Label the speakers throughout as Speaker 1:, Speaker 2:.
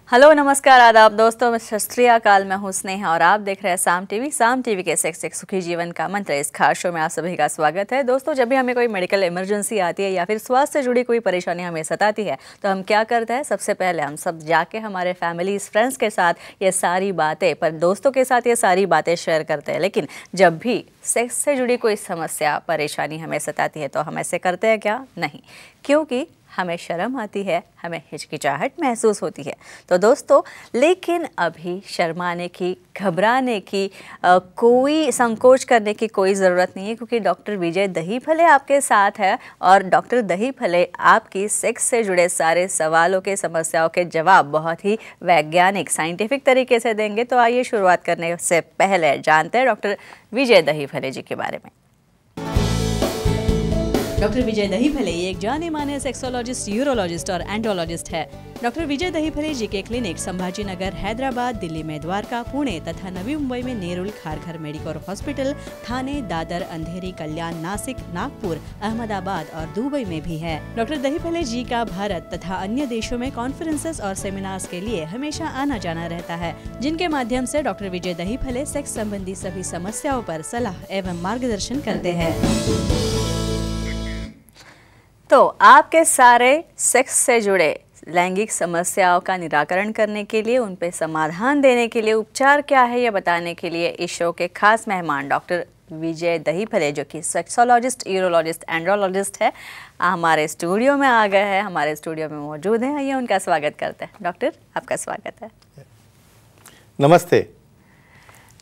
Speaker 1: Hello नमस्कार आदाब दोस्तों, मैं सत श्री अकाल। मैं हूं स्नेहा और आप देख रहे हैं साम टीवी के सेक्स एक सुखी जीवन का मंत्र। इस खास शो में आप सभी का स्वागत है। दोस्तों, जब भी हमें कोई मेडिकल इमरजेंसी आती है या फिर स्वास्थ्य से जुड़ी कोई परेशानी हमें सताती है तो हम क्या करते हैं? सबसे पहले हम सब जाके हमारे फैमिलीज फ्रेंड्स के साथ ये सारी बातें, पर दोस्तों के साथ ये सारी बातें शेयर करते हैं। लेकिन जब भी सेक्स से जुड़ी कोई समस्या परेशानी हमें सताती है तो हम ऐसे करते हैं क्या? नहीं, क्योंकि हमें शर्म आती है, हमें हिचकिचाहट महसूस होती है। तो दोस्तों, लेकिन अभी शर्माने की, घबराने की, कोई संकोच करने की कोई ज़रूरत नहीं है, क्योंकि डॉक्टर विजय दहीफले आपके साथ है और डॉक्टर दहीफले आपकी सेक्स से जुड़े सारे सवालों के, समस्याओं के जवाब बहुत ही वैज्ञानिक, साइंटिफिक तरीके से देंगे। तो आइए शुरुआत करने से पहले जानते हैं डॉक्टर विजय दहीफले जी के बारे में। डॉक्टर विजय दहीफले एक जाने माने सेक्सोलॉजिस्ट, यूरोलॉजिस्ट और एंड्रोलॉजिस्ट है। डॉक्टर विजय दहीफले जी के क्लिनिक संभाजी नगर, हैदराबाद, दिल्ली में द्वारका, पुणे तथा नवी मुंबई में नेरुल, खारघर मेडिकोर हॉस्पिटल, थाने, दादर, अंधेरी, कल्याण, नासिक, नागपुर, अहमदाबाद और दुबई में भी है। डॉक्टर दहीफले जी का भारत तथा अन्य देशों में कॉन्फ्रेंसेस और सेमिनार्स के लिए हमेशा आना जाना रहता है, जिनके माध्यम से डॉक्टर विजय दहीफले सेक्स संबंधी सभी समस्याओं पर सलाह एवं मार्गदर्शन करते हैं। तो आपके सारे सेक्स से जुड़े लैंगिक समस्याओं का निराकरण करने के लिए, उन पे समाधान देने के लिए, उपचार क्या है ये बताने के लिए इस शो के खास मेहमान डॉक्टर विजय दहीफले, जो कि सेक्सोलॉजिस्ट, यूरोलॉजिस्ट, एंड्रोलॉजिस्ट है, हमारे स्टूडियो में आ गए हैं, हमारे स्टूडियो में मौजूद हैं। आइए उनका स्वागत करते हैं। डॉक्टर, आपका स्वागत है।
Speaker 2: नमस्ते।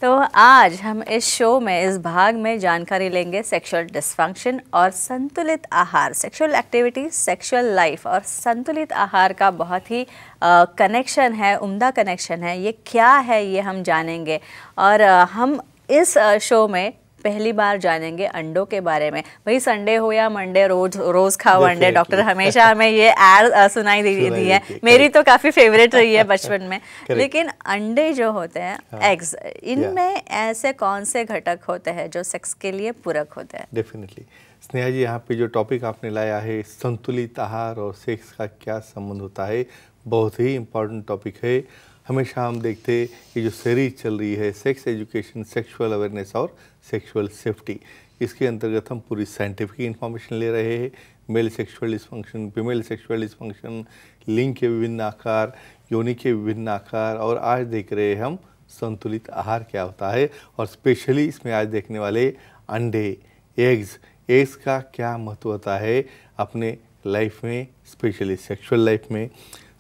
Speaker 1: तो आज हम इस शो में, इस भाग में जानकारी लेंगे सेक्सुअल डिसफंक्शन और संतुलित आहार, सेक्सुअल एक्टिविटी, सेक्सुअल लाइफ और संतुलित आहार का बहुत ही कनेक्शन है, उम्दा कनेक्शन है। ये क्या है ये हम जानेंगे। और हम इस शो में पहली बार जानेंगे अंडों के बारे में। भाई संडे हो या मंडे, रोज खाओ अंडे। डॉक्टर हमेशा हमें ये ऐड सुनाई दी है, मेरी तो काफ़ी फेवरेट रही है बचपन में। लेकिन अंडे जो होते हैं, एग्स, इनमें ऐसे कौन से घटक होते हैं जो सेक्स के लिए पूरक होते हैं?
Speaker 2: डेफिनेटली स्नेहा जी, यहाँ पे जो टॉपिक आपने लाया है, संतुलित आहार और सेक्स का क्या संबंध होता है, बहुत ही इम्पोर्टेंट टॉपिक है। हमेशा हम देखते हैं कि जो सीरीज चल रही है सेक्स एजुकेशन, सेक्सुअल अवेयरनेस और सेक्सुअल सेफ्टी, इसके अंतर्गत हम पूरी साइंटिफिक इंफॉर्मेशन ले रहे हैं। Male sexual dysfunction, female sexual dysfunction, लिंग के विभिन्न आकार, योनि के विभिन्न आकार, और आज देख रहे हैं हम संतुलित आहार क्या होता है। और स्पेशली इसमें आज देखने वाले अंडे, एग्स का क्या महत्व होता है अपने लाइफ में, स्पेशली सेक्सुअल लाइफ में।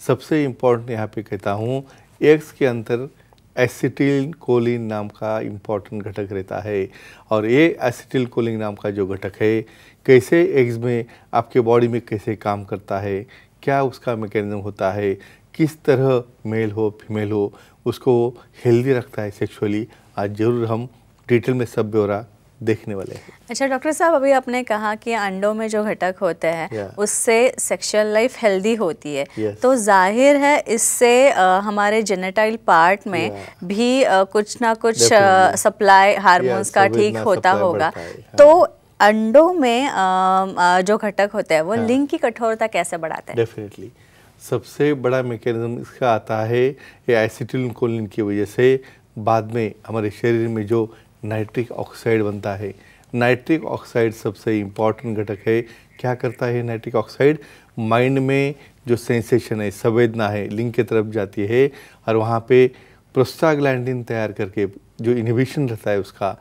Speaker 2: सबसे इम्पोर्टेंट यहाँ पे कहता हूँ, एग्स के अंदर एसिटिल कोलिन नाम का इम्पॉर्टेंट घटक रहता है। और ये एसिटिल कोलिन नाम का जो घटक है, कैसे एग्स में आपके बॉडी में कैसे काम करता है, क्या उसका मैकेनिज्म होता है, किस तरह मेल हो फीमेल हो उसको हेल्दी रखता है सेक्सुअली, आज ज़रूर हम डिटेल में सब ब्यौरा देखने वाले हैं।
Speaker 1: अच्छा डॉक्टर साहब, अभी आपने कहा कि अंडों में जो घटक होते हैं उससे सेक्सुअल लाइफ हेल्दी होती है। तो जाहिर है इससे हमारे जेनेटाइल पार्ट में भी कुछ ना कुछ सप्लाई हार्मोन्स का ठीक होता होगा। तो अंडों में जो घटक होते हैं वो लिंग की कठोरता कैसे बढ़ाते हैं?
Speaker 2: डेफिनेटली सबसे बड़ा मैकेनिज्म इसका आता है ये एसिटिल कोलिन की वजह से। बाद में हमारे शरीर में जो नाइट्रिक ऑक्साइड बनता है, नाइट्रिक ऑक्साइड सबसे इम्पॉर्टेंट घटक है। क्या करता है नाइट्रिक ऑक्साइड? माइंड में जो सेंसेशन है, संवेदना है, लिंग की तरफ जाती है और वहाँ पे प्रोस्टाग्लैंडिन तैयार करके जो इनहिबिशन रहता है उसका,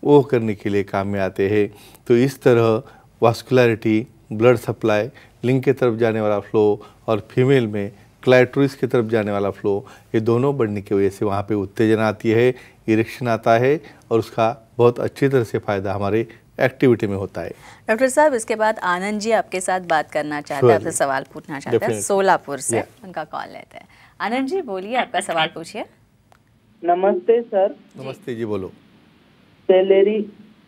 Speaker 2: वो करने के लिए काम में आते हैं। तो इस तरह वास्कुलरिटी, ब्लड सप्लाई, लिंग की तरफ जाने वाला फ्लो और फीमेल में क्लाइटोरिस की तरफ जाने वाला फ्लो, ये दोनों बढ़ने की वजह से वहाँ पे उत्तेजना आती है, इरेक्शन आता है और उसका बहुत अच्छी तरह से फ़ायदा हमारे एक्टिविटी में होता है।
Speaker 1: डॉक्टर साहब, इसके बाद आनंद जी आपके साथ बात करना चाहते हैं, आपसे सवाल पूछना चाहते हैं, सोलापुर से उनका कॉल लेते हैं। आनंद जी बोलिए, आपका सवाल पूछिए।
Speaker 3: नमस्ते सर।
Speaker 2: नमस्ते जी, बोलो।
Speaker 3: सेलेरी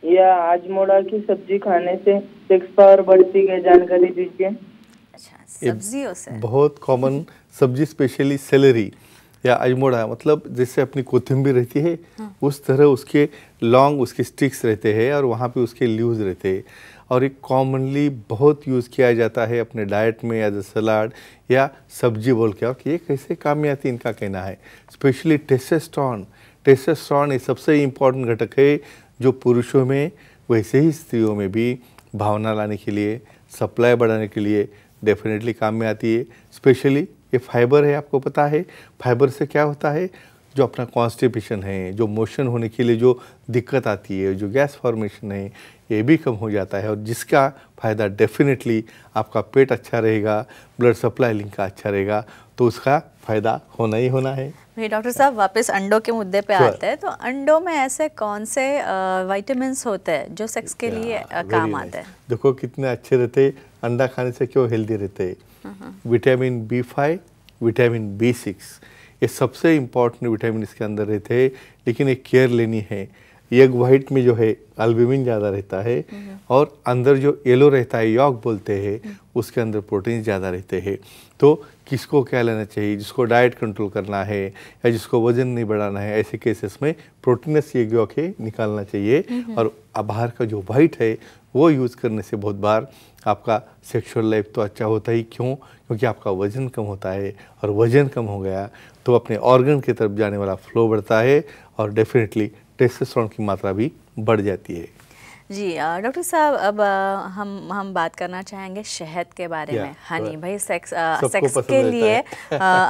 Speaker 3: या आजमोड़ा की सब्जी खाने से सेक्स पावर बढ़ती है, जानकारी दीजिए।
Speaker 1: अच्छा, सब्जियों से?
Speaker 2: बहुत कॉमन सब्जी, स्पेशली सेलेरी या अजमोड़ा, मतलब जैसे अपनी कोथिंबीर रहती है उस तरह उसके लॉन्ग उसके स्टिक्स रहते हैं और वहाँ पे उसके लीव्स रहते हैं। और एक कॉमनली बहुत यूज़ किया जाता है अपने डाइट में एज अ सलाद या सब्जी बोल के, और कि ये कैसे काम में आती है इनका कहना है। स्पेशली टेस्टोस्टेरोन, टेस्टोस्टेरोन ये सबसे इम्पॉर्टेंट घटक है जो पुरुषों में वैसे ही स्त्रियों में भी भावना लाने के लिए, सप्लाई बढ़ाने के लिए डेफिनेटली काम में आती है। स्पेशली ये फाइबर है, आपको पता है फाइबर से क्या होता है, जो अपना कॉन्स्टिपेशन है, जो मोशन होने के लिए जो दिक्कत आती है, जो गैस फॉर्मेशन है, ये भी कम हो जाता है, और जिसका फ़ायदा डेफिनेटली आपका पेट अच्छा रहेगा, ब्लड सप्लाई लिंक का अच्छा रहेगा, तो उसका फ़ायदा होना ही होना है।
Speaker 1: भाई डॉक्टर साहब वापस अंडों के मुद्दे पे आते हैं, तो अंडों में ऐसे कौन से विटामिन्स होते हैं जो सेक्स के लिए काम आते हैं?
Speaker 2: देखो कितने अच्छे रहते, अंडा खाने से क्यों हेल्दी रहते। विटामिन B5, विटामिन B6, ये सबसे इम्पॉर्टेंट विटामिन इसके अंदर रहते हैं, लेकिन एक केयर लेनी है। एग वाइट में जो है अल्बुमिन ज़्यादा रहता है, और अंदर जो येलो रहता है यॉक बोलते हैं, उसके अंदर प्रोटीन ज़्यादा रहते हैं। तो किसको क्या लेना चाहिए, जिसको डाइट कंट्रोल करना है या जिसको वजन नहीं बढ़ाना है, ऐसे केसेस में प्रोटीनस एग यॉक है निकालना चाहिए, और बाहर का जो वाइट है वो यूज़ करने से बहुत बार आपका सेक्सुअल लाइफ तो अच्छा होता ही, क्यों, क्योंकि आपका वज़न कम होता है, और वज़न कम हो गया तो अपने ऑर्गन की तरफ जाने वाला फ्लो बढ़ता है, और डेफिनेटली टेस्टोस्टेरोन की मात्रा भी बढ़ जाती है।
Speaker 1: जी डॉक्टर साहब, अब हम बात करना चाहेंगे शहद के बारे में। हनी, भाई सेक्स के लिए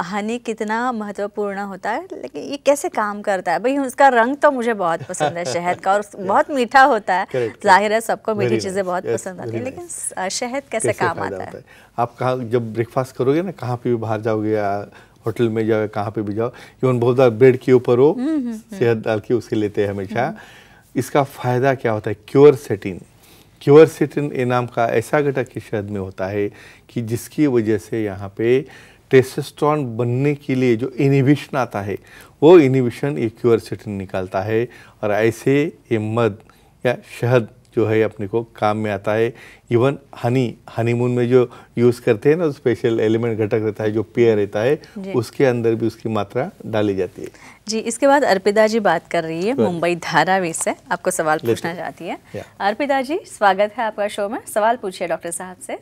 Speaker 1: हनी कितना महत्वपूर्ण होता है, लेकिन ये कैसे काम करता है? भाई उसका रंग तो मुझे बहुत पसंद है शहद का, और बहुत मीठा होता है। जाहिर है सबको मीठी चीज़ें बहुत पसंद आती है, लेकिन शहद कैसे काम आता है?
Speaker 2: आप कहाँ जब ब्रेकफास्ट करोगे ना, कहाँ पे भी बाहर जाओगे या होटल में जाओ, कहाँ पे भी जाओ, इवन बहुत बार ब्रेड के ऊपर वो शहद डाल के उसके लेते हैं हमेशा। इसका फ़ायदा क्या होता है, क्यूरसेटिन, क्यूरसेटिन ए नाम का ऐसा घटक की शहद में होता है कि जिसकी वजह से यहाँ पे टेस्टोस्टेरोन बनने के लिए जो इनहिबिशन आता है, वो इनहिबिशन ये क्यूरसेटिन निकालता है, और ऐसे ये मध या शहद जो है अपने को काम में आता है। इवन हनीमून में जो यूज़ करते हैं ना, स्पेशल एलिमेंट घटक रहता है जो पेय रहता है, उसके अंदर भी उसकी मात्रा डाली जाती है।
Speaker 1: जी, इसके बाद अर्पिता जी बात कर रही है मुंबई धारावी से, आपको सवाल पूछना चाहती है। अर्पिता जी, स्वागत है आपका शो में, सवाल पूछिए डॉक्टर साहब से।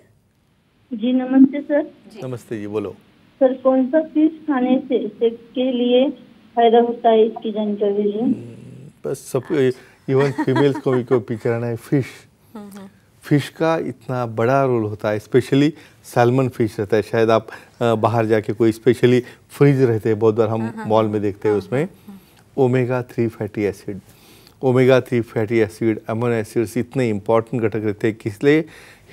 Speaker 3: जी नमस्ते सर।
Speaker 2: नमस्ते जी, बोलो
Speaker 3: सर, कौन सा फिश खाने से सेक्स के लिए फायदा होता है, इसकी जानकारी दीजिए।
Speaker 2: बस सब, इवन फीमेल्स को भी कोई पिछड़ना है, फिश का इतना बड़ा रोल होता है, स्पेशली सैल्मन फिश रहता है। शायद आप बाहर जाके कोई स्पेशली फ्रिज रहते हैं, बहुत बार हम मॉल में देखते हैं, उसमें omega 3 fatty acid, omega 3 fatty acid, amino acids इतने इंपॉर्टेंट घटक रहते हैं। किस लिए?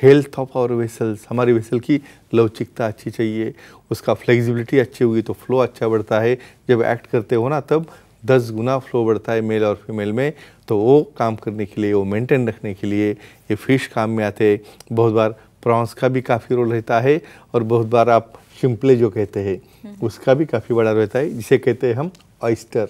Speaker 2: हेल्थ ऑफ आवर वेसल्स, हमारी वेसल की लवचिकता अच्छी चाहिए, उसका फ्लेक्सिबिलिटी अच्छी होगी तो फ्लो अच्छा बढ़ता है। जब एक्ट करते हो ना, तब 10 गुना फ्लो बढ़ता है मेल और फीमेल में, तो वो काम करने के लिए, वो मेंटेन रखने के लिए ये फिश काम में आते हैं। बहुत बार प्रॉन्स का भी काफ़ी रोल रहता है, और बहुत बार आप शिम्पले जो कहते हैं उसका भी काफ़ी बड़ा रहता है, जिसे कहते हैं हम ऑयस्टर।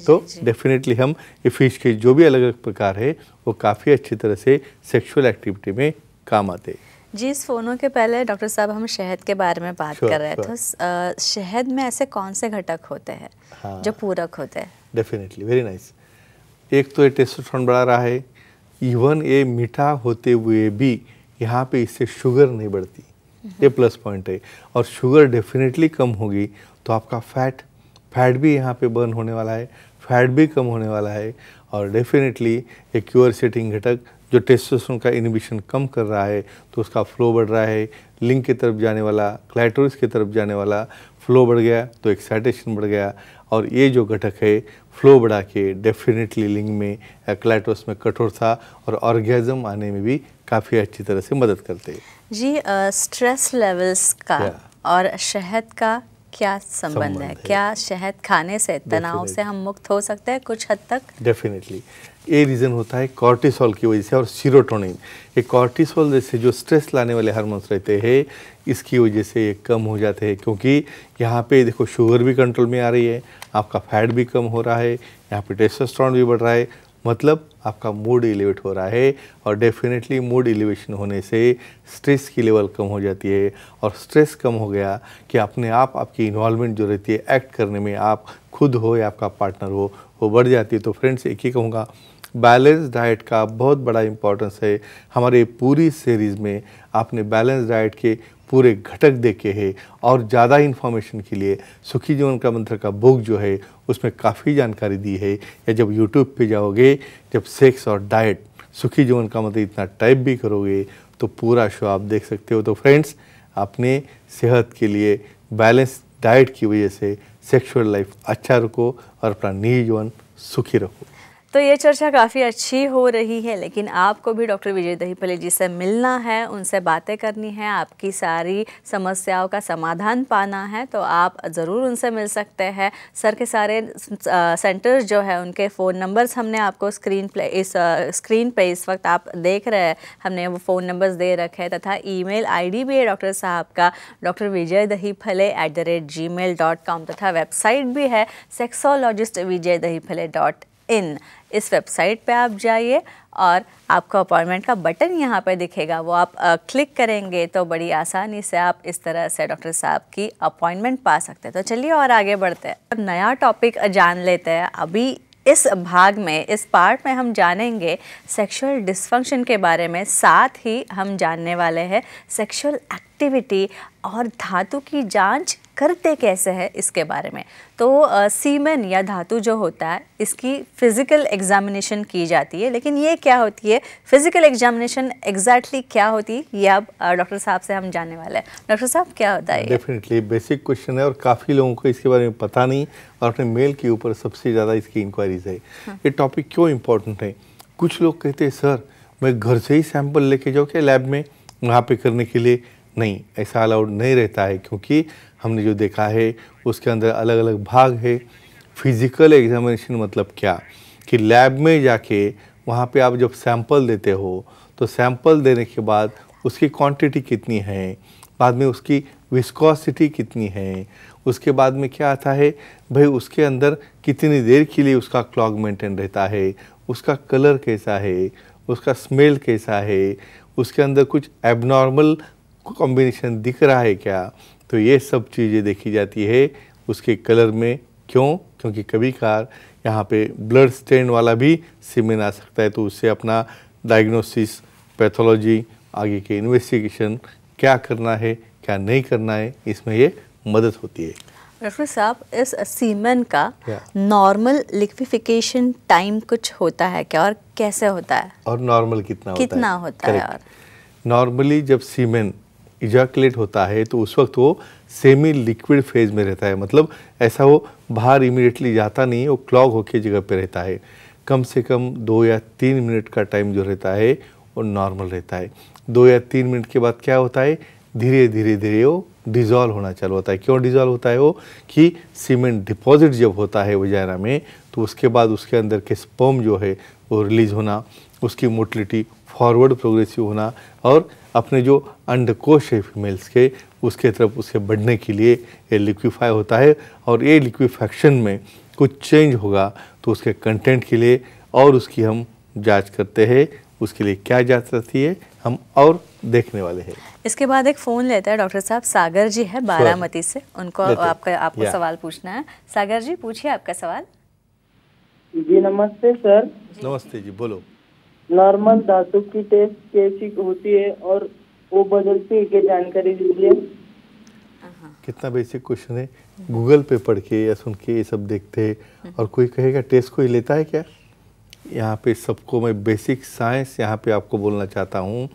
Speaker 2: तो डेफिनेटली हम ये फिश के जो भी अलग अलग प्रकार है वो काफ़ी अच्छी तरह से सेक्सुअल एक्टिविटी में काम आते हैं।
Speaker 1: जी, इस फोनों के पहले डॉक्टर साहब हम शहद के बारे में बात कर रहे थे। शहद में ऐसे कौन से घटक होते हैं जो पूरक होते हैं?
Speaker 2: Definitely, very nice. एक तो ये टेस्टोस्टेरोन बढ़ा रहा है, इवन ये मीठा होते हुए भी यहाँ पे इससे शुगर नहीं बढ़ती, ये प्लस पॉइंट है। और शुगर डेफिनेटली कम होगी तो आपका फैट भी यहाँ पे बर्न होने वाला है, फैट भी कम होने वाला है। और डेफिनेटली एक क्यूरसेटिंग घटक जो टेस्टोस्टेरोन का इनहिबिशन कम कर रहा है, तो उसका फ्लो बढ़ रहा है, लिंग की तरफ जाने वाला, क्लाइटोरिस की तरफ जाने वाला फ्लो बढ़ गया तो एक्साइटेशन बढ़ गया। और ये जो घटक है फ्लो बढ़ा के डेफिनेटली लिंग में या क्लाइटोरिस में कठोरता और ऑर्गेज़म आने में भी काफ़ी अच्छी तरह से मदद करते हैं।
Speaker 1: जी, स्ट्रेस लेवल्स का और शहद का क्या संबंध है? क्या शहद खाने से तनाव से हम मुक्त हो सकते हैं कुछ हद तक?
Speaker 2: डेफिनेटली, ये रीज़न होता है कॉर्टिसोल की वजह से और सीरोटोनिन। ये कॉर्टिसोल जैसे जो स्ट्रेस लाने वाले हार्मोन्स रहते हैं, इसकी वजह से ये कम हो जाते हैं। क्योंकि यहाँ पे देखो शुगर भी कंट्रोल में आ रही है, आपका फैट भी कम हो रहा है, यहाँ पे टेस्टोस्टेरोन भी बढ़ रहा है, मतलब आपका मूड एलिवेट हो रहा है। और डेफिनेटली मूड एलिवेशन होने से स्ट्रेस की लेवल कम हो जाती है, और स्ट्रेस कम हो गया कि अपने आप आपकी इन्वॉल्वमेंट जो रहती है एक्ट करने में, आप खुद हो या आपका पार्टनर हो, वो बढ़ जाती है। तो फ्रेंड्स, एक ही कहूँगा, बैलेंस डाइट का बहुत बड़ा इम्पोर्टेंस है। हमारे पूरी सीरीज़ में आपने बैलेंस डाइट के पूरे घटक देखे हैं और ज़्यादा इन्फॉर्मेशन के लिए सुखी जीवन का मंत्र का बुक जो है उसमें काफ़ी जानकारी दी है। या जब यूट्यूब पे जाओगे, जब सेक्स और डाइट सुखी जीवन का मंत्र इतना टाइप भी करोगे तो पूरा शो आप देख सकते हो। तो फ्रेंड्स, अपने सेहत के लिए बैलेंस डाइट की वजह से सेक्सुअल लाइफ अच्छा रखो और अपना निजी जीवन सुखी रखो।
Speaker 1: तो ये चर्चा काफ़ी अच्छी हो रही है, लेकिन आपको भी डॉक्टर विजय दहीफले जी से मिलना है, उनसे बातें करनी है, आपकी सारी समस्याओं का समाधान पाना है, तो आप ज़रूर उनसे मिल सकते हैं। सर के सारे सेंटर्स जो है उनके फ़ोन नंबर्स हमने आपको स्क्रीन पे इस वक्त आप देख रहे हैं, हमने वो फ़ोन नंबर्स दे रखे हैं, तथा ईमेल आईडी भी है डॉक्टर साहब का drvijaydahiphale@gmail.com, तथा वेबसाइट भी है sexologistvijaydahipale.in। इस वेबसाइट पे आप जाइए और आपको अपॉइंटमेंट का बटन यहाँ पे दिखेगा, वो आप क्लिक करेंगे तो बड़ी आसानी से आप इस तरह से डॉक्टर साहब की अपॉइंटमेंट पा सकते हैं। तो चलिए और आगे बढ़ते हैं, नया टॉपिक जान लेते हैं। अभी इस भाग में, इस पार्ट में हम जानेंगे सेक्सुअल डिस्फंक्शन के बारे में, साथ ही हम जानने वाले हैं सेक्सुअल एक्टिविटी और धातु की जांच करते कैसे है इसके बारे में। तो सीमेन या धातु जो होता है इसकी फिजिकल एग्जामिनेशन की जाती है, लेकिन ये क्या होती है, फिजिकल एग्जामिनेशन एग्जैक्टली क्या होती है, ये अब डॉक्टर साहब से हम जानने वाले हैं। डॉक्टर साहब, क्या होता है?
Speaker 2: डेफिनेटली बेसिक क्वेश्चन है और काफ़ी लोगों को इसके बारे में पता नहीं, और अपने मेल के ऊपर सबसे ज़्यादा इसकी इंक्वायरीज है। ये टॉपिक क्यों इम्पोर्टेंट है? कुछ लोग कहते हैं सर मैं घर से ही सैंपल लेके जाऊँ क्या लैब में वहाँ पे करने के लिए? नहीं, ऐसा अलाउड नहीं रहता है, क्योंकि हमने जो देखा है उसके अंदर अलग अलग भाग है। फिजिकल एग्जामिनेशन मतलब क्या कि लैब में जाके वहाँ पे आप जब सैंपल देते हो तो सैंपल देने के बाद उसकी क्वांटिटी कितनी है, बाद में उसकी विस्कोसिटी कितनी है, उसके बाद में क्या आता है भाई उसके अंदर कितनी देर के लिए उसका क्लॉग मेंटेन रहता है, उसका कलर कैसा है, उसका स्मेल कैसा है, उसके अंदर कुछ एबनॉर्मल कॉम्बिनेशन दिख रहा है क्या, तो ये सब चीज़ें देखी जाती है उसके कलर में। क्यों? क्योंकि कभी कभार यहाँ पे ब्लड स्टेन वाला भी सीमेन आ सकता है, तो उससे अपना डायग्नोसिस, पैथोलॉजी, आगे के इन्वेस्टिगेशन क्या करना है क्या नहीं करना है, इसमें ये मदद होती है।
Speaker 1: डॉक्टर साहब, इस सीमेन का नॉर्मल लिक्विफिकेशन टाइम कुछ होता है क्या, और कैसे होता है,
Speaker 2: और नॉर्मल कितना
Speaker 1: होता है? और
Speaker 2: नॉर्मली जब सीमेन इजैकुलेट होता है तो उस वक्त वो सेमी लिक्विड फेज में रहता है, मतलब ऐसा वो बाहर इमीडिएटली जाता नहीं है, वो क्लॉग होके जगह पे रहता है। कम से कम 2 या 3 मिनट का टाइम जो रहता है वो नॉर्मल रहता है। 2 या 3 मिनट के बाद क्या होता है, धीरे धीरे वो डिज़ोल्व होना चालू होता है। क्यों डिज़ोल्व होता है वो, कि सीमेंट डिपॉजिट जब होता है वजाइना में तो उसके बाद उसके अंदर के स्पर्म जो है वो रिलीज होना, उसकी मोटिलिटी फॉरवर्ड प्रोग्रेसिव होना, और अपने जो अंडकोश है फीमेल्स के उसके तरफ उसके बढ़ने के लिए ये लिक्विफाई होता है। और ये लिक्विफैक्शन में कुछ चेंज होगा तो उसके कंटेंट के लिए और उसकी हम जांच करते हैं। उसके लिए क्या जांच रहती है हम और देखने वाले हैं।
Speaker 1: इसके बाद एक फ़ोन लेता है डॉक्टर साहब, सागर जी है बारामती से, उनको आपको सवाल पूछना है। सागर जी, पूछिए आपका सवाल।
Speaker 3: जी नमस्ते सर।
Speaker 2: नमस्ते जी, बोलो।
Speaker 3: नॉर्मल धातु की टेस्ट कैसी होती है और वो बदलती है, क्या जानकारी दीजिए।
Speaker 2: कितना बेसिक क्वेश्चन है, गूगल पे पढ़ के या सुन के ये सब देखते हैं और कोई कहेगा टेस्ट कोई लेता है क्या? यहाँ पे सबको मैं बेसिक साइंस यहाँ पे आपको बोलना चाहता हूँ।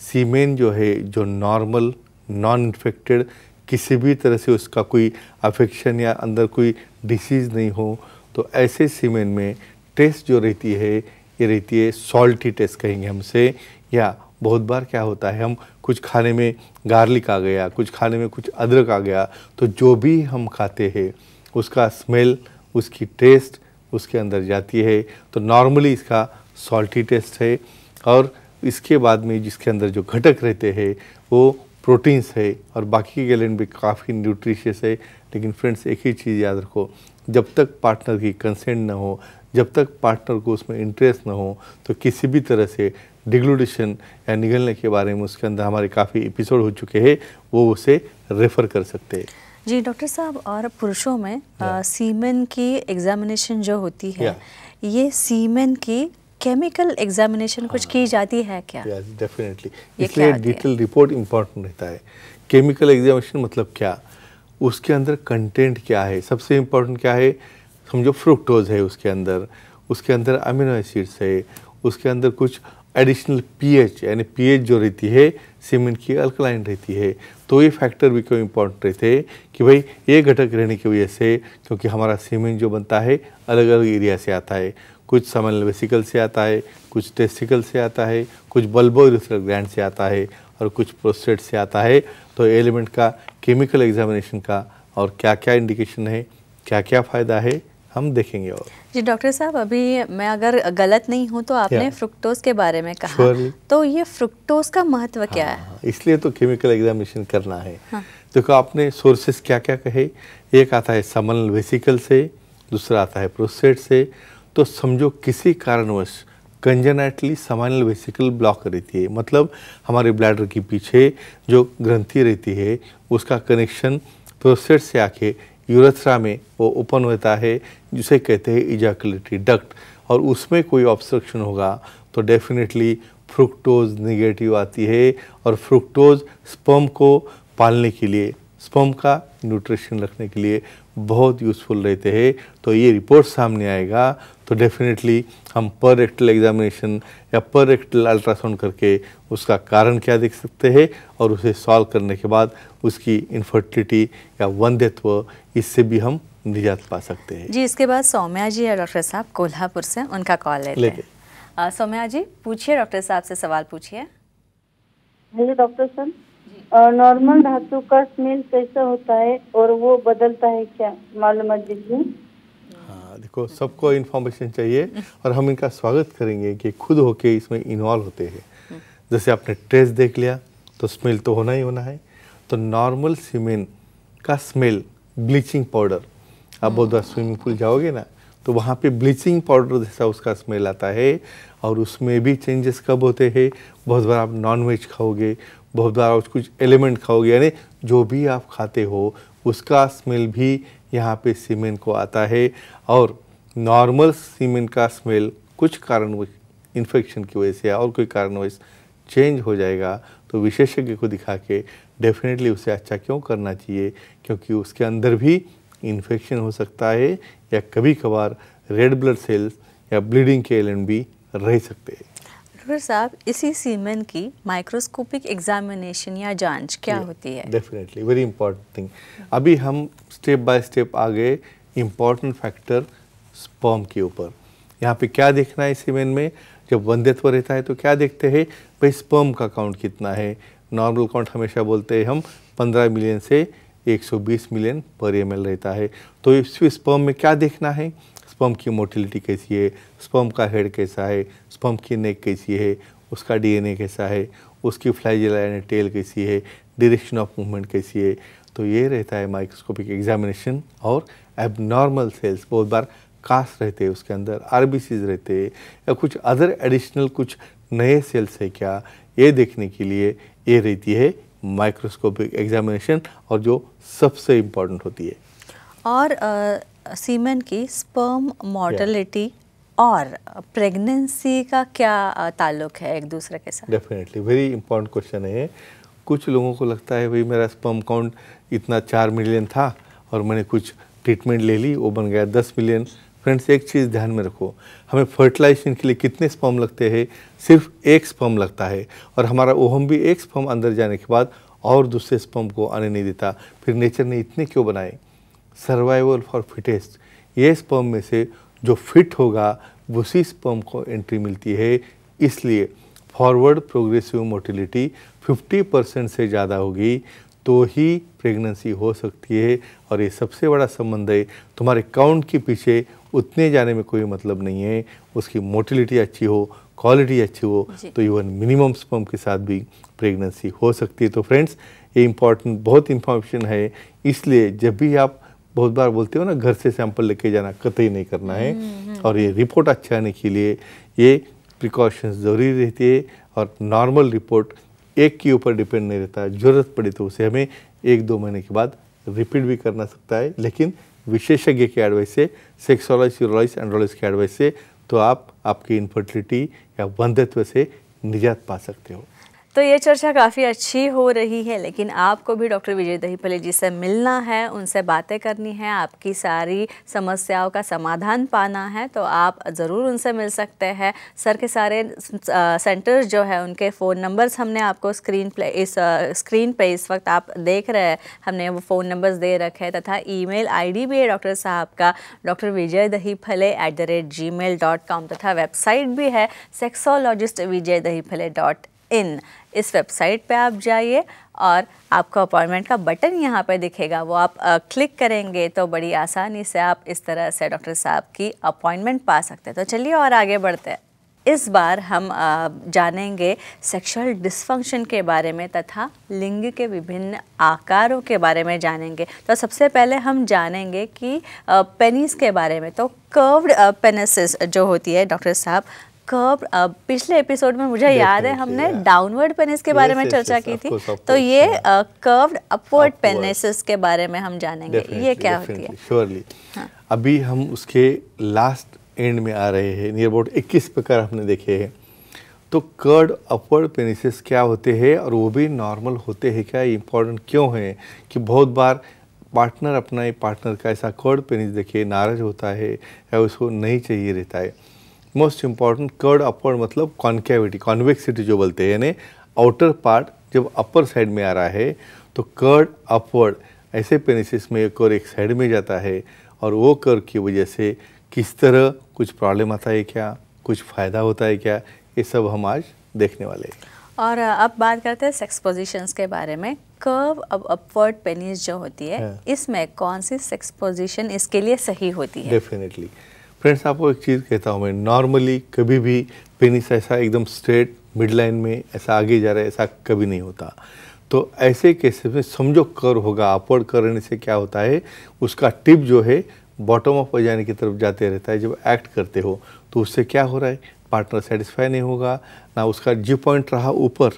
Speaker 2: सीमेन जो है, जो नॉर्मल नॉन इन्फेक्टेड, किसी भी तरह से उसका कोई अफेक्शन या अंदर कोई डिसीज़ नहीं हो, तो ऐसे सीमेन में टेस्ट जो रहती है ये रहती है सॉल्टी टेस्ट कहेंगे हमसे। या बहुत बार क्या होता है, हम कुछ खाने में गार्लिक आ गया, कुछ खाने में कुछ अदरक आ गया, तो जो भी हम खाते हैं उसका स्मेल, उसकी टेस्ट उसके अंदर जाती है, तो नॉर्मली इसका सॉल्टी टेस्ट है। और इसके बाद में जिसके अंदर जो घटक रहते हैं वो प्रोटीन्स है और बाकी के एलिमेंट भी काफ़ी न्यूट्रिशियस है। लेकिन फ्रेंड्स, एक ही चीज़ याद रखो, जब तक पार्टनर की कंसेंट ना हो, जब तक पार्टनर को उसमें इंटरेस्ट ना हो, तो किसी भी तरह से डिग्लूडेशन या निगलने के बारे में उसके अंदर हमारे काफ़ी एपिसोड हो चुके हैं, वो उसे रेफ़र कर सकते हैं।
Speaker 1: जी डॉक्टर साहब, और पुरुषों में सीमेन की एग्जामिनेशन जो होती है, ये सीमेन की केमिकल एग्जामिनेशन कुछ की जाती है क्या?
Speaker 2: डेफिनेटली,
Speaker 1: ये
Speaker 2: इसलिए
Speaker 1: क्या होती है?
Speaker 2: डिटेल रिपोर्ट इम्पोर्टेंट रहता है। केमिकल एग्जामिनेशन मतलब क्या, उसके अंदर कंटेंट क्या है, सबसे इम्पोर्टेंट क्या है, समझो फ्रुक्टोज है उसके अंदर अमीनो एसिड्स है, उसके अंदर कुछ एडिशनल पीएच, यानी पीएच जो रहती है सीमेंट की अल्कलाइन रहती है, तो ये फैक्टर भी क्यों इम्पोर्टेंट रहते हैं कि भाई ये घटक रहने की वजह से, क्योंकि हमारा सीमेंट जो बनता है अलग अलग एरिया से आता है, कुछ समल वेसिकल से आता है, कुछ टेस्टिकल से आता है, कुछ बल्बोइरेथ्रल ग्लैंड से आता है और कुछ प्रोस्टेट से आता है। तो एलिमेंट का केमिकल एग्जामिनेशन का और क्या क्या इंडिकेशन है, क्या क्या फ़ायदा है, हम देखेंगे। और
Speaker 1: जी डॉक्टर साहब, अभी मैं अगर गलत नहीं हूँ तो आपने फ्रुक्टोज के बारे में कहा,
Speaker 2: Surely.
Speaker 1: तो ये फ्रुक्टोज का महत्व क्या है?
Speaker 2: हाँ, इसलिए तो केमिकल एग्जामिनेशन करना है। देखो आपने सोर्सेस क्या क्या कहे, एक आता है समल वेसिकल से, दूसरा आता है प्रोस्टेट से। तो समझो किसी कारणवश कंजेनाइटली समल वेसिकल ब्लॉक रहती है, मतलब हमारे ब्लैडर के पीछे जो ग्रंथि रहती है उसका कनेक्शन प्रोस्टेट से आके यूरेथ्रा में वो ओपन होता है, जिसे कहते हैं इजैकुलेटरी डक्ट, और उसमें कोई ऑब्स्ट्रक्शन होगा तो डेफिनेटली फ्रुक्टोज नेगेटिव आती है। और फ्रुक्टोज स्पर्म को पालने के लिए, स्पर्म का न्यूट्रिशन रखने के लिए बहुत यूज़फुल रहते हैं। तो ये रिपोर्ट सामने आएगा तो डेफिनेटली हम पर रेक्टल एग्जामिनेशन या पर रेक्टल अल्ट्रासाउंड करके उसका कारण क्या देख सकते हैं, और उसे सॉल्व करने के बाद उसकी इनफर्टिलिटी या वंध्यत्व, इससे भी हम निजात पा सकते हैं।
Speaker 1: जी, इसके बाद सौम्या जी है डॉक्टर साहब कोल्हापुर से, उनका कॉल लेते हैं। सौम्या जी पूछिए, डॉक्टर साहब से सवाल पूछिए।
Speaker 3: हेलो डॉक्टर साहब, नॉर्मल धातु का स्मेल कैसा होता है और वो बदलता है क्या, मालूमात दीजिए।
Speaker 2: हाँ, देखो सबको इन्फॉर्मेशन चाहिए और हम इनका स्वागत करेंगे कि खुद होके इसमें इन्वॉल्व होते हैं। जैसे आपने टेस्ट देख लिया तो स्मेल तो होना ही होना है। तो नॉर्मल सीमेन का स्मेल ब्लीचिंग पाउडर, आप बहुत बार स्विमिंग पूल जाओगे ना तो वहाँ पे ब्लीचिंग पाउडर जैसा उसका स्मेल आता है। और उसमें भी चेंजेस कब होते हैं, बहुत बार आप नॉन वेज खाओगे, बहुत बार आप कुछ एलिमेंट खाओगे, यानी जो भी आप खाते हो उसका स्मेल भी यहाँ पे सीमेंट को आता है। और नॉर्मल सीमेंट का स्मेल कुछ कारणवश इन्फेक्शन की वजह से और कोई कारणवश चेंज हो जाएगा तो विशेषज्ञ को दिखा के डेफिनेटली उसे अच्छा क्यों करना चाहिए, क्योंकि उसके अंदर भी इन्फेक्शन हो सकता है या कभी कभार रेड ब्लड सेल्स या ब्लीडिंग के एलिमेंट भी रह सकते हैं।
Speaker 1: डॉक्टर साहब, इसी सीमेन की माइक्रोस्कोपिक एग्जामिनेशन या जांच क्या होती है?
Speaker 2: Definitely very important thing. अभी हम स्टेप बाय स्टेप आ गए इम्पॉर्टेंट फैक्टर स्पर्म के ऊपर। यहाँ पे क्या देखना है सीमेन में, जब वंध्यत्व रहता है तो क्या देखते हैं भाई, स्पर्म का काउंट कितना है। नॉर्मल काउंट हमेशा बोलते हैं हम 15 मिलियन से 120 मिलियन पर ml रहता है। तो इस स्पर्म में क्या देखना है, स्पर्म की मोटिलिटी कैसी है, स्पर्म का हेड कैसा है, स्पर्म की नेक कैसी है, उसका डीएनए कैसा है, उसकी फ्लैजेला यानी टेल कैसी है, डायरेक्शन ऑफ मूवमेंट कैसी है। तो ये रहता है माइक्रोस्कोपिक एग्जामिनेशन। और एबनॉर्मल सेल्स, बहुत बार कास्ट रहते हैं उसके अंदर, आरबीसीज रहते हैं या कुछ अदर एडिशनल कुछ नए सेल्स है क्या, ये देखने के लिए ये रहती है माइक्रोस्कोपिक एग्जामिनेशन, और जो सबसे इम्पोर्टेंट होती है।
Speaker 1: और सीमेन की स्पर्म मोर्टेलिटी और प्रेगनेंसी का क्या ताल्लुक है एक दूसरे के साथ?
Speaker 2: डेफिनेटली वेरी इंपॉर्टेंट क्वेश्चन है। कुछ लोगों को लगता है भाई मेरा स्पर्म काउंट इतना 4 मिलियन था और मैंने कुछ ट्रीटमेंट ले ली वो बन गया 10 मिलियन। फ्रेंड्स, एक चीज़ ध्यान में रखो, हमें फर्टिलाइजेशन के लिए कितने स्पर्म लगते हैं, सिर्फ एक स्पर्म लगता है। और हमारा ओहम भी एक स्पर्म अंदर जाने के बाद और दूसरे स्पर्म को आने नहीं देता। फिर नेचर ने इतने क्यों बनाए, सर्वाइवल फॉर फिटेस्ट। ये स्पर्म में से जो फिट होगा उसी स्पर्म को एंट्री मिलती है। इसलिए फॉरवर्ड प्रोग्रेसिव मोटिलिटी 50% से ज़्यादा होगी तो ही प्रेगनेंसी हो सकती है। और ये सबसे बड़ा संबंध है, तुम्हारे काउंट के पीछे उतने जाने में कोई मतलब नहीं है। उसकी मोटिलिटी अच्छी हो, क्वालिटी अच्छी हो तो इवन मिनिमम स्पर्म के साथ भी प्रेगनेंसी हो सकती है। तो फ्रेंड्स, ये इम्पॉर्टेंट बहुत इंफॉर्मेशन है। इसलिए जब भी आप बहुत बार बोलते हो ना घर से सैंपल लेके जाना, कतई नहीं करना है। और ये रिपोर्ट अच्छा आने के लिए ये प्रिकॉशंस ज़रूरी रहती है। और नॉर्मल रिपोर्ट एक के ऊपर डिपेंड नहीं रहता, ज़रूरत पड़े तो उसे हमें 1-2 महीने के बाद रिपीट भी करना सकता है, लेकिन विशेषज्ञ के एडवाइस से, सेक्सोलॉजिस्ट, यूरोलॉजिस्ट, एंड्रोलॉजिस्ट के एडवाइस से तो आप आपकी इनफर्टिलिटी या वंध्यत्व से निजात पा सकते हो।
Speaker 1: तो ये चर्चा काफ़ी अच्छी हो रही है, लेकिन आपको भी डॉक्टर विजय दहीफले जी से मिलना है, उनसे बातें करनी है, आपकी सारी समस्याओं का समाधान पाना है, तो आप ज़रूर उनसे मिल सकते हैं। सर के सारे सेंटर्स जो है उनके फ़ोन नंबर्स हमने आपको स्क्रीन पे इस वक्त आप देख रहे हैं, हमने वो फ़ोन नंबर्स दे रखे हैं, तथा ईमेल आईडी भी है डॉक्टर साहब का drvijaydahiphale@gmail.com, तथा वेबसाइट भी है sexologistvijaydahipale.in। इस वेबसाइट पे आप जाइए और आपको अपॉइंटमेंट का बटन यहाँ पे दिखेगा, वो आप क्लिक करेंगे तो बड़ी आसानी से आप इस तरह से डॉक्टर साहब की अपॉइंटमेंट पा सकते हैं। तो चलिए और आगे बढ़ते हैं। इस बार हम जानेंगे सेक्सुअल डिस्फंक्शन के बारे में तथा लिंग के विभिन्न आकारों के बारे में जानेंगे। तो सबसे पहले हम जानेंगे कि पेनिस के बारे में। तो कर्व्ड पेनिस जो होती है डॉक्टर साहब, पिछले एपिसोड में मुझे याद है हमने डाउनवर्ड पेनिस के बारे में चर्चा की थी, तो ये कर्व्ड अपवर्ड पेनिस के बारे में हम जानेंगे, ये क्या होती है।
Speaker 2: श्योरली। अभी हम उसके लास्ट एंड में आ रहे हैं, नियर अबाउट 21 प्रकार हमने देखे हैं। तो कर्व्ड अपवर्ड पेनिसेस क्या होते हैं और वो भी नॉर्मल होते हैं क्या, इम्पोर्टेंट क्यों है कि बहुत बार पार्टनर अपना पार्टनर का ऐसा कर्व्ड पेनिस देखे नाराज होता है या उसको नहीं चाहिए रहता है। मोस्ट इम्पॉर्टेंट कर्व्ड अपवर्ड मतलब कॉन्केविटी, कॉन्वेक्सिटी जो बोलते हैं, यानी आउटर पार्ट जब अपर साइड में आ रहा है तो कर्व्ड अपवर्ड ऐसे पेनिसिस में एक साइड में जाता है, और वो कर्व की वजह से किस तरह कुछ प्रॉब्लम आता है क्या, कुछ फ़ायदा होता है क्या, ये सब हम आज देखने वाले हैं।
Speaker 1: और अब बात करते हैं सेक्स पोजीशंस के बारे में। कर्व अपवर्ड पेनिस जो होती है, इसमें कौन सी सेक्स पोजीशन इसके लिए सही होती है?
Speaker 2: डेफिनेटली फ्रेंड्स, आपको एक चीज़ कहता हूँ मैं, नॉर्मली कभी भी पेनिस ऐसा एकदम स्ट्रेट मिड लाइन में ऐसा आगे जा रहा है, ऐसा कभी नहीं होता। तो ऐसे केसेस में समझो कर्व होगा, अपवर्ड करने से क्या होता है, उसका टिप जो है बॉटम ऑफ वजाइना की तरफ जाते रहता है। जब एक्ट करते हो तो उससे क्या हो रहा है, पार्टनर सेटिस्फाई नहीं होगा, ना उसका जी पॉइंट रहा ऊपर,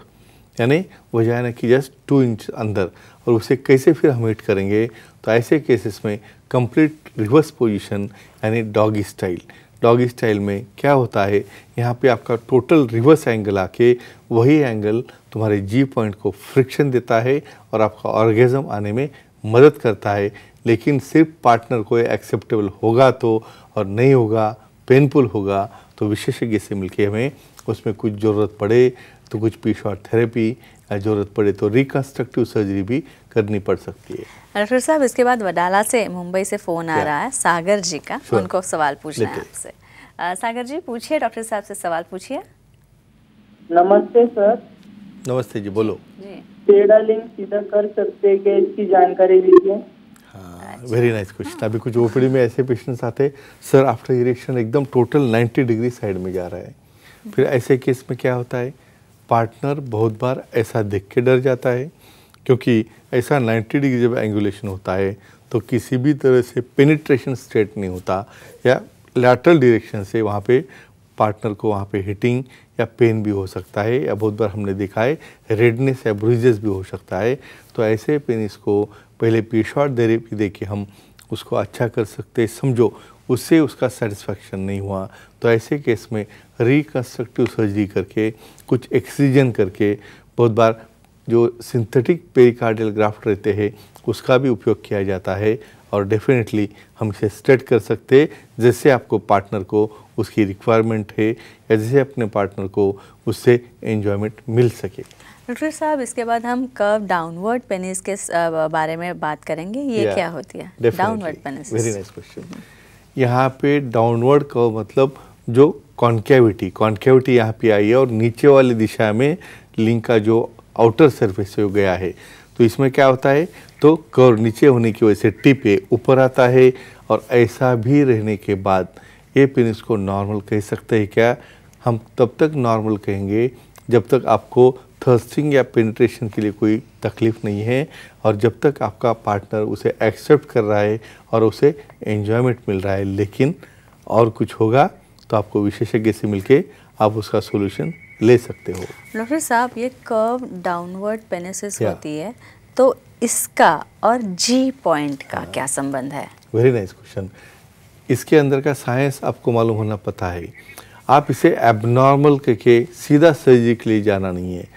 Speaker 2: यानी वजाइना की जस्ट 2 इंच अंदर, और उसे कैसे फिर हम हिट करेंगे। तो ऐसे केसेस में कंप्लीट रिवर्स पोजीशन यानी डॉगी स्टाइल। डॉगी स्टाइल में क्या होता है, यहाँ पे आपका टोटल रिवर्स एंगल आके वही एंगल तुम्हारे जी पॉइंट को फ्रिक्शन देता है और आपका ऑर्गेज़म आने में मदद करता है। लेकिन सिर्फ पार्टनर को एक्सेप्टेबल होगा तो, और नहीं होगा, पेनफुल होगा तो विशेषज्ञ से मिलके हमें उसमें कुछ ज़रूरत पड़े तो कुछ पीछवाड़ थेरेपी, ज़रूरत पड़े तो रिकन्स्ट्रक्टिव सर्जरी भी करनी पड़ सकती है।
Speaker 1: डॉक्टर साहब, इसके बाद वडाला से, मुंबई से फ़ोन आ रहा है सागर जी का, उनको सवाल पूछना है आपसे। सागर जी पूछिए, डॉक्टर साहब से सवाल पूछिए।
Speaker 3: नमस्ते सर।
Speaker 2: नमस्ते जी, बोलो
Speaker 1: जी।
Speaker 3: टेढ़ा लिंग सीधा कर सकते हैं क्या, इसकी जानकारी दीजिए।
Speaker 2: हाँ, वेरी नाइस क्वेश्चन। अभी कुछ ओपीडी में ऐसे पेशेंट्स आते, सर आफ्टर इरेक्शन एकदम टोटल 90 डिग्री साइड में जा रहा है। फिर ऐसे केस में क्या होता है, पार्टनर बहुत बार ऐसा देख के डर जाता है, क्योंकि ऐसा 90 डिग्री जब एंगुलेशन होता है तो किसी भी तरह से पेनिट्रेशन स्ट्रेट नहीं होता, या लैटरल डायरेक्शन से वहाँ पे पार्टनर को वहाँ पे हिटिंग या पेन भी हो सकता है, या बहुत बार हमने देखा है रेडनेस या ब्रूजेस भी हो सकता है। तो ऐसे पेनिस को पहले पीछवाड़ थेरेपी दे के हम उसको अच्छा कर सकते हैं। समझो उससे उसका सेटिस्फैक्शन नहीं हुआ तो ऐसे केस में रिकन्स्ट्रक्टिव सर्जरी करके, कुछ एक्सीजन करके, बहुत बार जो सिंथेटिक पेरिकार्डियल ग्राफ्ट रहते हैं उसका भी उपयोग किया जाता है, और डेफिनेटली हम इसे स्ट्रेट कर सकते हैं जैसे आपको पार्टनर को उसकी रिक्वायरमेंट है, या जैसे अपने पार्टनर को उससे एंजॉयमेंट मिल सके।
Speaker 1: डॉक्टर साहब, इसके बाद हम कर्व डाउनवर्ड पेनिस के बारे में बात करेंगे, ये क्या होती है downward penis?
Speaker 2: Very nice question. यहाँ पे डाउनवर्ड कर्व मतलब जो कॉन्केविटी यहाँ पे आई है और नीचे वाली दिशा में लिंग का जो आउटर सरफेस हो गया है। तो इसमें क्या होता है, तो कर्व नीचे होने की वजह से टिप ऊपर आता है, और ऐसा भी रहने के बाद ये पेनिस को नॉर्मल कह सकते हैं क्या? हम तब तक नॉर्मल कहेंगे जब तक आपको थर्स्टिंग या पेनिट्रेशन के लिए कोई तकलीफ नहीं है, और जब तक आपका पार्टनर उसे एक्सेप्ट कर रहा है और उसे एंजॉयमेंट मिल रहा है। लेकिन और कुछ होगा तो आपको विशेषज्ञ से मिलके आप उसका सोल्यूशन ले सकते हो।
Speaker 1: डॉक्टर साहब, ये कर्व डाउनवर्ड पेनिस होती है, तो इसका और जी पॉइंट का क्या संबंध है?
Speaker 2: Very nice question. इसके अंदर का साइंस आपको मालूम होना पता है। आप इसे एबनॉर्मल करके सीधा सर्जरी के लिए जाना नहीं है।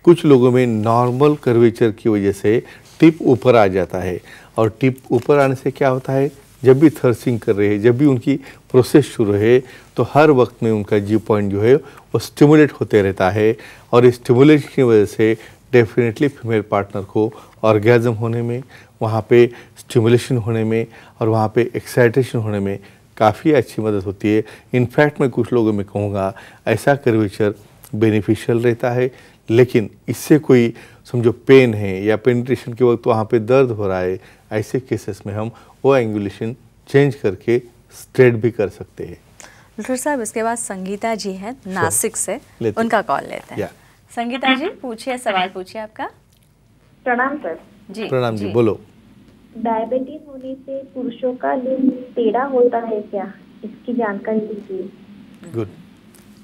Speaker 2: कुछ लोगों में नॉर्मल कर्वेचर की वजह से टिप ऊपर आ जाता है, और टिप ऊपर आने से क्या होता है, जब भी थर्सिंग कर रहे हैं, जब भी उनकी प्रोसेस शुरू है, तो हर वक्त में उनका जी पॉइंट जो है वो स्टिमुलेट होते रहता है, और इस स्टिमुलेशन की वजह से डेफिनेटली फीमेल पार्टनर को ऑर्गेज़म होने में, वहाँ पे स्टिमुलेशन होने में और वहाँ पे एक्साइटेशन होने में काफ़ी अच्छी मदद होती है। इनफैक्ट मैं कुछ लोगों में कहूँगा ऐसा कर्वेचर बेनिफिशियल रहता है, लेकिन इससे कोई समझो पेन है या पेनिट्रेशन के वक्त वहाँ पे दर्द हो रहा है, ऐसे केसेस में हम वो एंगुलेशन चेंज करके स्ट्रेट भी कर सकते हैं।
Speaker 1: डॉक्टर साहब, इसके बाद संगीता जी हैं नासिक से, उनका कॉल लेते हैं। संगीता जी पूछिए, सवाल पूछिए आपका।
Speaker 4: प्रणाम सर।
Speaker 1: जी
Speaker 2: प्रणाम जी, बोलो।
Speaker 4: डायबिटीज होने से पुरुषों का लिंग टेढ़ा होता है क्या, इसकी जानकारी दीजिए।
Speaker 2: गुड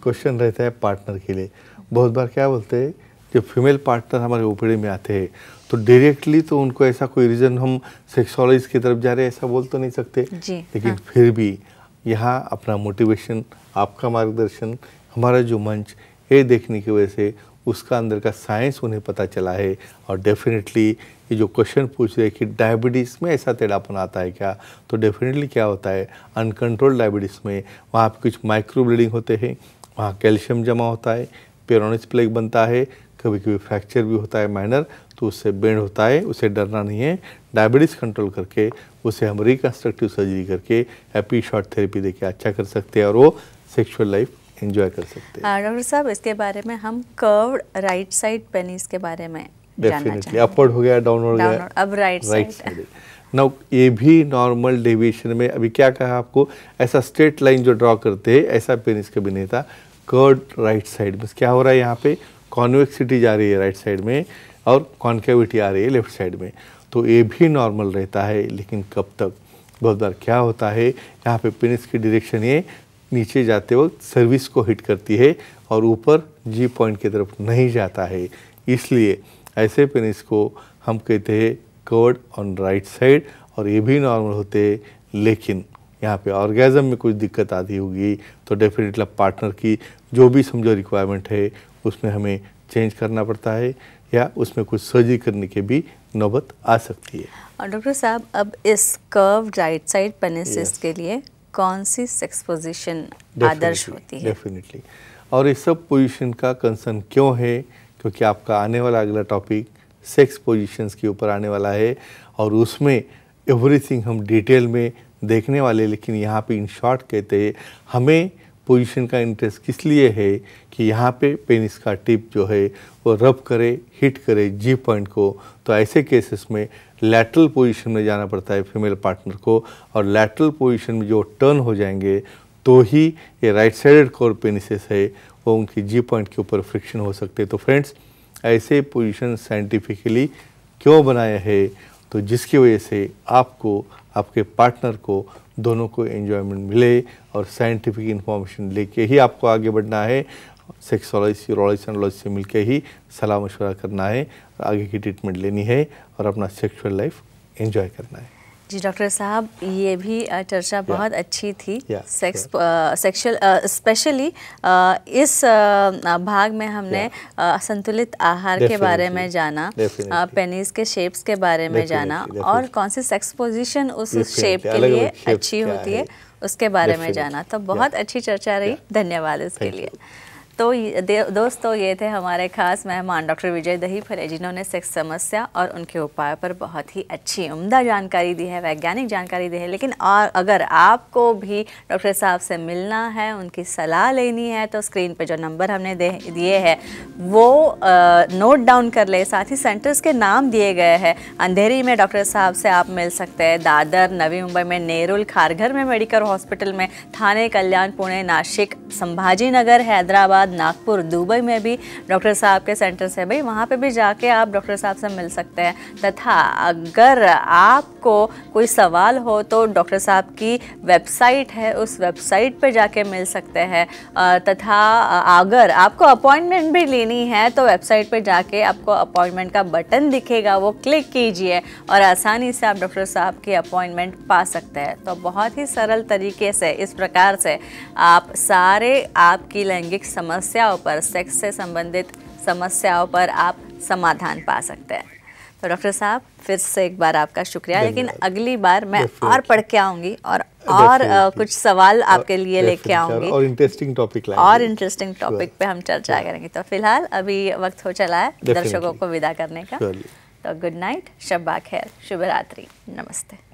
Speaker 2: क्वेश्चन रहता है पार्टनर के लिए। बहुत बार क्या बोलते हैं, जब फीमेल पार्टनर हमारे ओपीडी में आते हैं तो डायरेक्टली तो उनको ऐसा कोई रीज़न हम सेक्सोलॉजिस्ट की तरफ जा रहे हैं ऐसा बोल तो नहीं सकते, लेकिन फिर भी यहाँ अपना मोटिवेशन, आपका मार्गदर्शन, हमारा जो मंच, ये देखने की वजह से उसका अंदर का साइंस उन्हें पता चला है। और डेफिनेटली ये जो क्वेश्चन पूछ रहे हैं कि डायबिटीज़ में ऐसा टेढ़ापन आता है क्या, तो डेफिनेटली क्या होता है, अनकंट्रोल्ड डायबिटीज़ में वहाँ पे कुछ माइक्रो ब्लीडिंग होते हैं, वहाँ कैल्शियम जमा होता है, पेरोनिस प्लेग बनता है, कभी कभी फ्रैक्चर भी होता है माइनर, तो उससे बेंड होता है। उसे डरना नहीं है, डायबिटीज़ कंट्रोल करके उसे हम रिकन्स्ट्रक्टिव सर्जरी करके हैप्पी शॉर्ट थेरेपी देके अच्छा कर सकते हैं और वो सेक्सुअल लाइफ एंजॉय कर सकते हैं।
Speaker 1: डॉक्टर साहब, इसके बारे में हम कर्व्ड राइट साइड पेनिस के बारे में जानना
Speaker 2: डेफिनेटली
Speaker 1: चाहेंगे।
Speaker 2: अपवर्ड हो गया, डाउनवर्ड हो गया,
Speaker 1: अब राइट साइड।
Speaker 2: नाउ ये भी नॉर्मल डेविएशन में, अभी क्या कहा आपको, ऐसा स्ट्रेट लाइन जो ड्रॉ करते हैं ऐसा पेनिस कभी नहीं था। कर्व्ड राइट साइड में क्या हो रहा है, यहाँ पे कॉन्वेक्सिटी जा रही है राइट साइड में और कॉन्केविटी आ रही है लेफ्ट साइड में, तो ये भी नॉर्मल रहता है। लेकिन कब तक, बहुत बार क्या होता है, यहाँ पे पेनिस की डायरेक्शन ये नीचे जाते वक्त सर्विस को हिट करती है और ऊपर जी पॉइंट की तरफ नहीं जाता है, इसलिए ऐसे पेनिस को हम कहते हैं कर्व्ड ऑन राइट साइड, और ये भी नॉर्मल होते हैं। लेकिन यहाँ पे ऑर्गेज़म में कुछ दिक्कत आती होगी तो डेफिनेटली पार्टनर की जो भी समझो रिक्वायरमेंट है उसमें हमें चेंज करना पड़ता है, या उसमें कुछ सर्जरी करने की भी नौबत आ सकती है।
Speaker 1: और डॉक्टर साहब, अब इस कर्व राइट साइड पेनिस के लिए कौन सी सेक्स पोजीशन आदर्श होती है?
Speaker 2: डेफिनेटली, और इस सब पोजीशन का कंसर्न क्यों है, क्योंकि आपका आने वाला अगला टॉपिक सेक्स पोजीशंस के ऊपर आने वाला है, और उसमें एवरीथिंग हम डिटेल में देखने वाले। लेकिन यहाँ पे इन शॉर्ट कहते हैं, हमें पोजीशन का इंटरेस्ट किस लिए है कि यहाँ पे पेनिस का टिप जो है वो रब करे, हिट करे जी पॉइंट को, तो ऐसे केसेस में लैटरल पोजीशन में जाना पड़ता है फीमेल पार्टनर को, और लैटरल पोजीशन में जो टर्न हो जाएंगे तो ही ये राइट साइडेड कोर पेनिसेस है वो उनकी जी पॉइंट के ऊपर फ्रिक्शन हो सकते हैं। तो फ्रेंड्स, ऐसे पोजीशन साइंटिफिकली क्यों बनाया है, तो जिसकी वजह से आपको, आपके पार्टनर को, दोनों को एंजॉयमेंट मिले, और साइंटिफिक इंफॉर्मेशन लेके ही आपको आगे बढ़ना है। सेक्सोलॉजिस्ट, यूरोलॉजिस्ट, एंडोलॉजिस्ट से मिलके ही सलाह मशवरा करना है, आगे की ट्रीटमेंट लेनी है और अपना सेक्सुअल लाइफ एंजॉय करना है।
Speaker 1: जी डॉक्टर साहब, ये भी चर्चा बहुत अच्छी थी। सेक्सुअल स्पेशली इस भाग में हमने संतुलित आहार के बारे में जाना, पेनिस के शेप्स के बारे में जाना, और कौन सी सेक्स पोजीशन उस शेप के लिए अच्छी होती है उसके बारे में जाना। तो बहुत अच्छी चर्चा रही, धन्यवाद इसके लिए। तो दोस्तों, ये थे हमारे खास मेहमान डॉक्टर विजय दहीफले, जिन्होंने सेक्स समस्या और उनके उपाय पर बहुत ही अच्छी उम्दा जानकारी दी है, वैज्ञानिक जानकारी दी है। लेकिन और अगर आपको भी डॉक्टर साहब से मिलना है, उनकी सलाह लेनी है, तो स्क्रीन पे जो नंबर हमने दिए हैं वो नोट डाउन कर ले। साथ ही सेंटर्स के नाम दिए गए हैं। अंधेरी में डॉक्टर साहब से आप मिल सकते हैं, दादर, नवी मुंबई में नेरुल, खारघर में मेडिकल हॉस्पिटल में, थाने, कल्याण, पुणे, नासिक, संभाजी नगर, हैदराबाद, नागपुर, दुबई में भी डॉक्टर साहब के सेंटर्स है भाई, वहाँ पे भी जाके आप डॉक्टर साहब से मिल सकते हैं। तथा अगर आपको कोई सवाल हो तो डॉक्टर साहब की वेबसाइट है, उस वेबसाइट पे जाके मिल सकते हैं। तथा अगर आपको अपॉइंटमेंट भी लेनी है तो वेबसाइट पे जाके आपको अपॉइंटमेंट का बटन दिखेगा, वो क्लिक कीजिए और आसानी से आप डॉक्टर साहब की अपॉइंटमेंट पा सकते हैं। तो बहुत ही सरल तरीके से इस प्रकार से आप सारे आपकी लैंगिक समस्याओं पर, सेक्स से संबंधित समस्याओं पर आप समाधान पा सकते हैं। तो डॉक्टर साहब फिर से एक बार आपका शुक्रिया, लेकिन अगली बार मैं और पढ़ के आऊँगी और कुछ सवाल आपके लिए लेके आऊँगी
Speaker 2: और इंटरेस्टिंग टॉपिक
Speaker 1: पे हम चर्चा करेंगे। तो फिलहाल अभी वक्त हो चला है दर्शकों को विदा करने का। तो गुड नाइट, शब्बा खैर, शुभ रात्रि, नमस्ते।